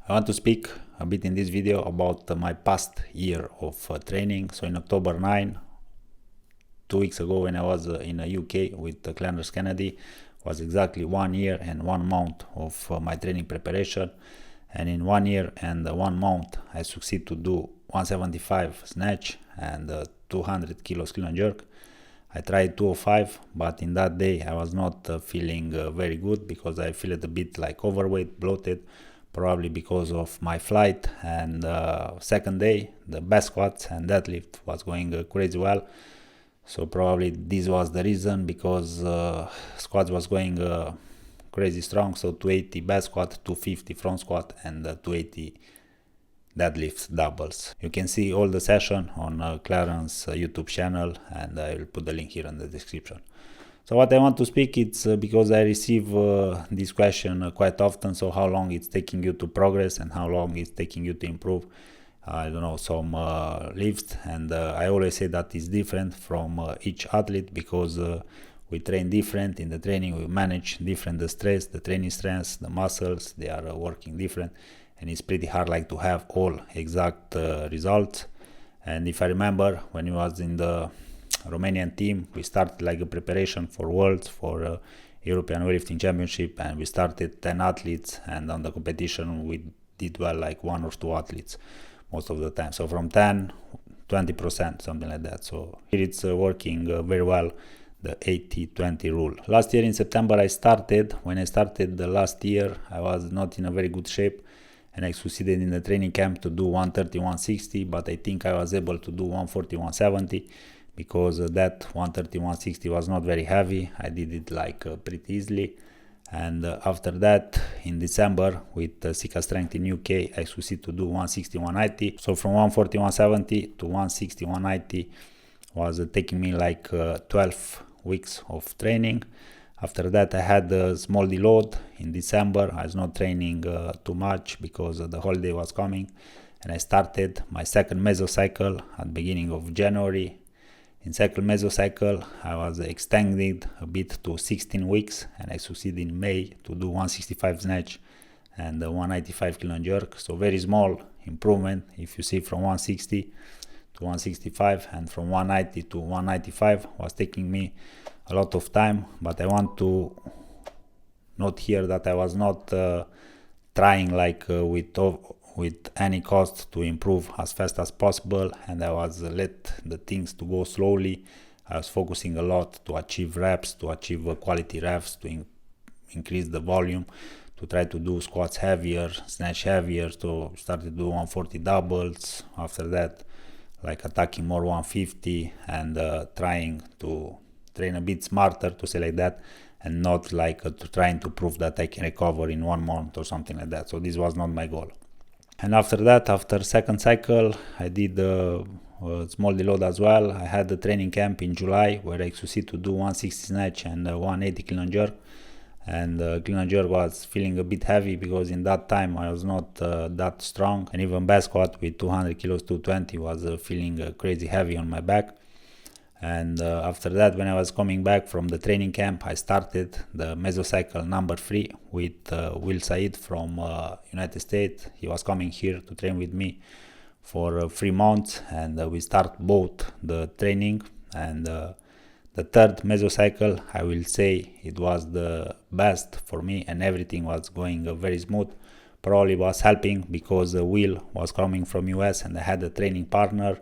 I want to speak a bit in this video about my past year of training. So in October 9, 2 weeks ago, when I was in the UK with Clarence Kennedy, was exactly 1 year and 1 month of my training preparation. And in 1 year and 1 month, I succeed to do 175 snatch and 200 kilos clean and jerk. I tried 205, but in that day I was not feeling very good because I feel it a bit like overweight, bloated, probably because of my flight. And second day, the back squats and deadlift was going crazy well. So probably this was the reason, because squats was going crazy strong. So 280 back squat, 250 front squat, and 280 deadlifts doubles. You can see all the session on Clarence YouTube channel, and I will put the link here in the description. So what I want to speak, it's because I receive this question quite often. So how long it's taking you to progress and how long it's taking you to improve, I don't know, some lifts. And I always say that it's different from each athlete, because we train different. In the training we manage different the stress, the training strengths, the muscles, they are working different, and it's pretty hard like to have all exact results. And if I remember, when I was in the Romanian team, we started like a preparation for Worlds, for European Weightlifting Championship, and we started 10 athletes, and on the competition we did well like 1 or 2 athletes most of the time. So from 10, 20%, something like that. So here it's working very well, the 80-20 rule. Last year in September I started. When I started the last year, I was not in a very good shape, and I succeeded in the training camp to do 130, 160, but I think I was able to do 140, 170, because that 130, 160 was not very heavy. I did it like pretty easily. And after that, in December, with Sika Strength in UK, I succeeded to do 160, 190. So from 140, 170 to 160, 190 was taking me like 12 weeks of training. After that, I had a small deload in December. I was not training too much because the holiday was coming, and I started my second mesocycle at the beginning of January. In second mesocycle, I was extended a bit to 16 weeks, and I succeeded in May to do 165 snatch and 195 kilo and jerk. So very small improvement. If you see, from 160 to 165 and from 190 to 195 was taking me a lot of time. But I want to note here that I was not trying like with any cost to improve as fast as possible, and I was let the things to go slowly. I was focusing a lot to achieve reps, to achieve quality reps, to increase the volume, to try to do squats heavier, snatch heavier. So started to do 140 doubles. After that, like attacking more 150, and trying to train a bit smarter, to say like that, and not like trying to prove that I can recover in 1 month or something like that. So this was not my goal. And after that, after second cycle, I did a small deload as well. I had a training camp in July where I succeeded to do 160 snatch and 180 clean and jerk. And clean and jerk was feeling a bit heavy, because in that time I was not that strong, and even back squat with 200 kilos, 220 was feeling crazy heavy on my back. And after that, when I was coming back from the training camp, I started the mesocycle number 3 with Will Said from United States. He was coming here to train with me for 3 months, and we start both the training. And the third mesocycle, I will say it was the best for me, and everything was going very smooth. Probably was helping because Will was coming from US, and I had a training partner.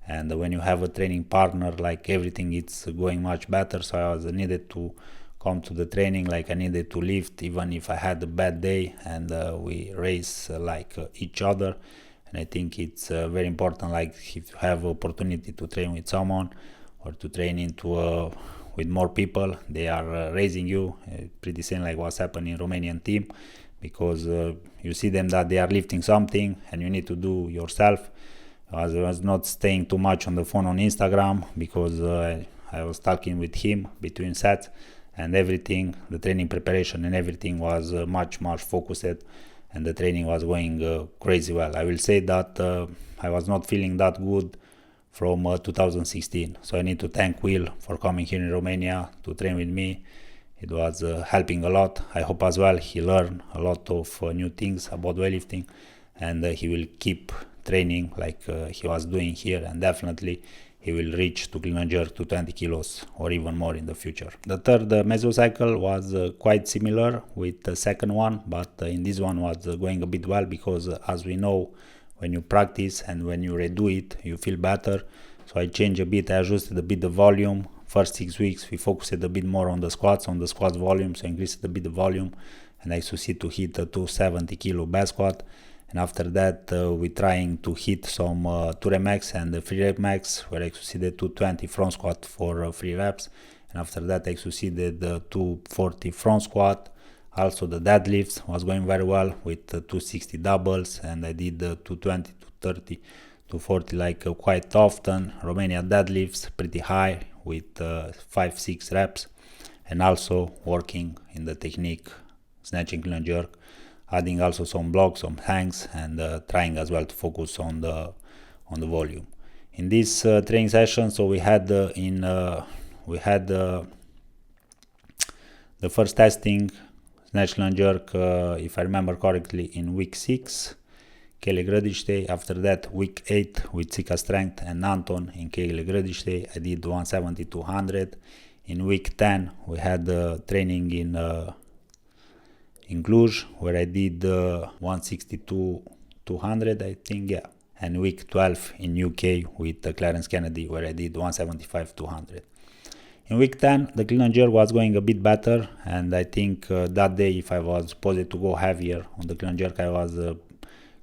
And when you have a training partner, like everything it's going much better. So I was needed to come to the training, like I needed to lift even if I had a bad day, and we race like each other. And I think it's very important, like if you have opportunity to train with someone or to train into with more people, they are raising you. Pretty same like what's happening in Romanian team, because you see them that they are lifting something and you need to do yourself. I was not staying too much on the phone on Instagram, because I was talking with him between sets, and everything, the training preparation and everything was much focused, and the training was going crazy well. I will say that I was not feeling that good from 2016. So I need to thank Will for coming here in Romania to train with me. It was helping a lot. I hope as well he learned a lot of new things about weightlifting, and he will keep training like he was doing here, and definitely he will reach to clean and jerk to 20 kilos or even more in the future. The third mesocycle was quite similar with the second one, but in this one was going a bit well, because as we know, when you practice and when you redo it, you feel better. So I changed a bit, I adjusted a bit the volume. First 6 weeks we focused a bit more on the squats volume, so increased a bit the volume, and I succeed to hit a 270 kilo back squat. And after that we trying to hit some 2 rep max and the 3 rep max, where I succeeded 220 front squat for 3 reps, and after that I succeeded 240 front squat. Also the deadlifts was going very well with 260 doubles, and I did 220, 230, 240 like quite often. Romania deadlifts pretty high with 5-6 reps, and also working in the technique, snatching, clean and jerk, adding also some blocks, some hangs, and trying as well to focus on the volume. In this training session, so we had the first testing, snatch, clean and jerk, if I remember correctly, in week 6, Kele Gradište. After that, week 8 with Sika Strength and Anton in Kele Gradište, I did 170, 200. In week 10, we had training in Cluj, where I did 162, 200, I think, yeah. And week 12 in UK with Clarence Kennedy, where I did 175, 200. In week 10, the clean and jerk was going a bit better, and I think that day, if I was supposed to go heavier on the clean and jerk, I was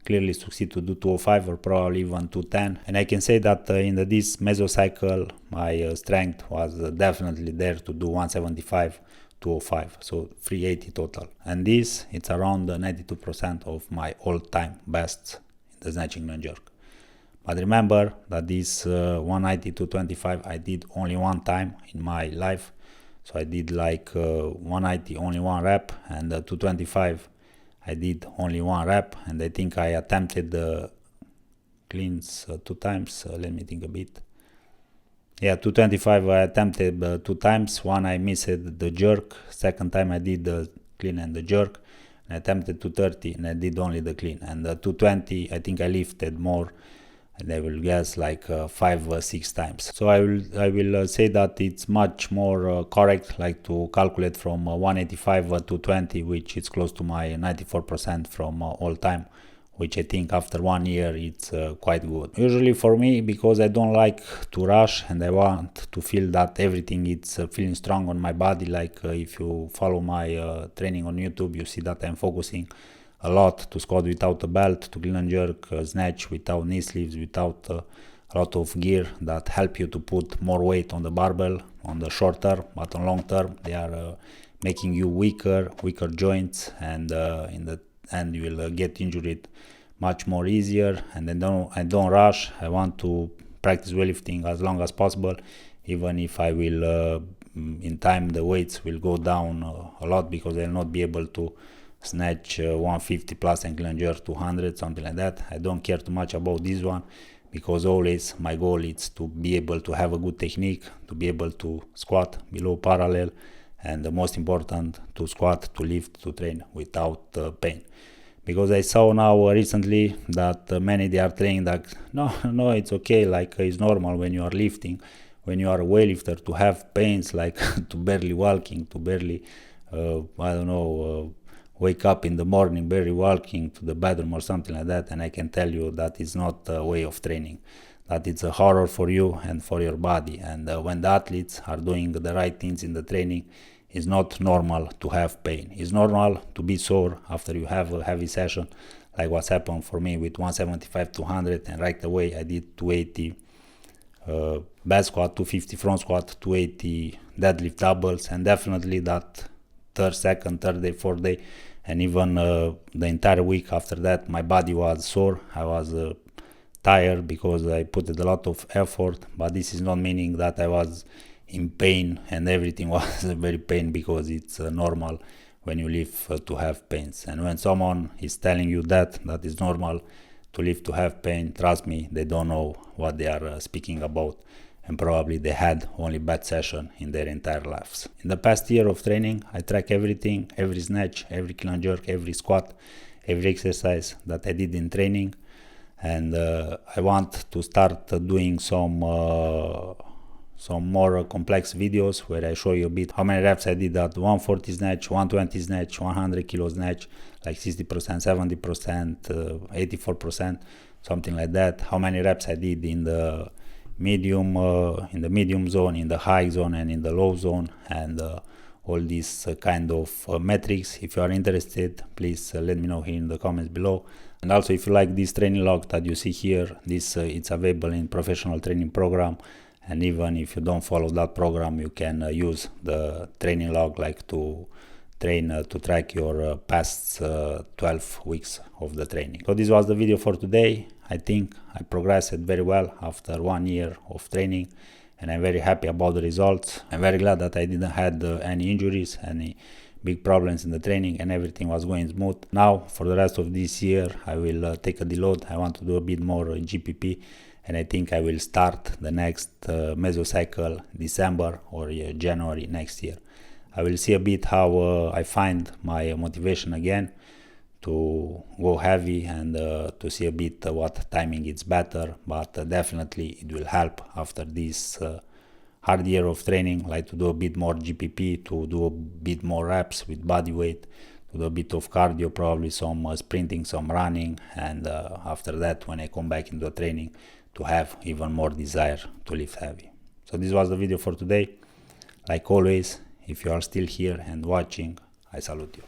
clearly succeed to do 205 or probably even 210. And I can say that in this mesocycle, my strength was definitely there to do 175, 205, so 380 total. And this, it's around 92% of my all-time best in the snatching and jerk. But remember that this 190 to 25 I did only one time in my life. So I did like 190 only one rep, and 225 I did only one rep, and I think I attempted the cleans 2 times. Let me think a bit. Yeah, 225 I attempted 2 times. One I missed the jerk. Second time I did the clean and the jerk. And I attempted 230 and I did only the clean. And 220 I think I lifted more, and I will guess like 5 or 6 times. So I will say that it's much more correct, like to calculate from 185 to 20, which is close to my 94% from all time, which I think after 1 year it's quite good. Usually for me, because I don't like to rush and I want to feel that everything is feeling strong on my body, like if you follow my training on YouTube, you see that I'm focusing a lot to squat without a belt, to clean and jerk, snatch without knee sleeves, without a lot of gear that help you to put more weight on the barbell on the short term, but on long term they are making you weaker joints, and in the end you will get injured much more easier. And I don't rush. I want to practice weightlifting as long as possible, even if I will in time the weights will go down a lot, because I'll not be able to snatch 150 plus and clean and jerk 200, something like that. I don't care too much about this one, because always my goal is to be able to have a good technique, to be able to squat below parallel, and the most important, to squat, to lift, to train without pain. Because I saw now recently that many they are training that no, it's okay, like it's normal when you are lifting, when you are a weightlifter, to have pains, like to barely walking, to barely wake up in the morning barely walking to the bathroom or something like that. And I can tell you that is not a way of training, that it's a horror for you and for your body. And when the athletes are doing the right things in the training, it's not normal to have pain. It's normal to be sore after you have a heavy session, like what's happened for me with 175, 200, and right away I did 280 back squat, 250 front squat, 280 deadlift doubles, and definitely that third day, fourth day, and even the entire week after that, my body was sore. I was tired because I put a lot of effort, but this is not meaning that I was in pain and everything was very pain, because it's normal when you live to have pains. And when someone is telling you that is normal to live to have pain, trust me, they don't know what they are speaking about. and probably they had only bad session in their entire lives. In the past year of training, I track everything, every snatch, every clean and jerk, every squat, every exercise that I did in training, and I want to start doing some more complex videos where I show you a bit how many reps I did at 140 snatch, 120 snatch, 100 kilo snatch, like 60%, 70%, 84%, something like that. How many reps I did in the medium zone, in the high zone, and in the low zone, and all these kind of metrics. If you are interested, please let me know here in the comments below. And also, if you like this training log that you see here, this it's available in professional training program. And even if you don't follow that program, you can use the training log like to train to track your past 12 weeks of the training. So this was the video for today. I think I progressed very well after 1 year of training, and I'm very happy about the results. I'm very glad that I didn't have any injuries, any big problems in the training, and everything was going smooth. Now for the rest of this year I will take a deload. I want to do a bit more GPP, and I think I will start the next mesocycle December or January next year. I will see a bit how I find my motivation again to go heavy, and to see a bit what timing is better, but definitely it will help after this hard year of training, like to do a bit more GPP, to do a bit more reps with body weight, to do a bit of cardio, probably some sprinting, some running, and after that, when I come back into training, to have even more desire to lift heavy. So this was the video for today. Like always, if you are still here and watching, I salute you.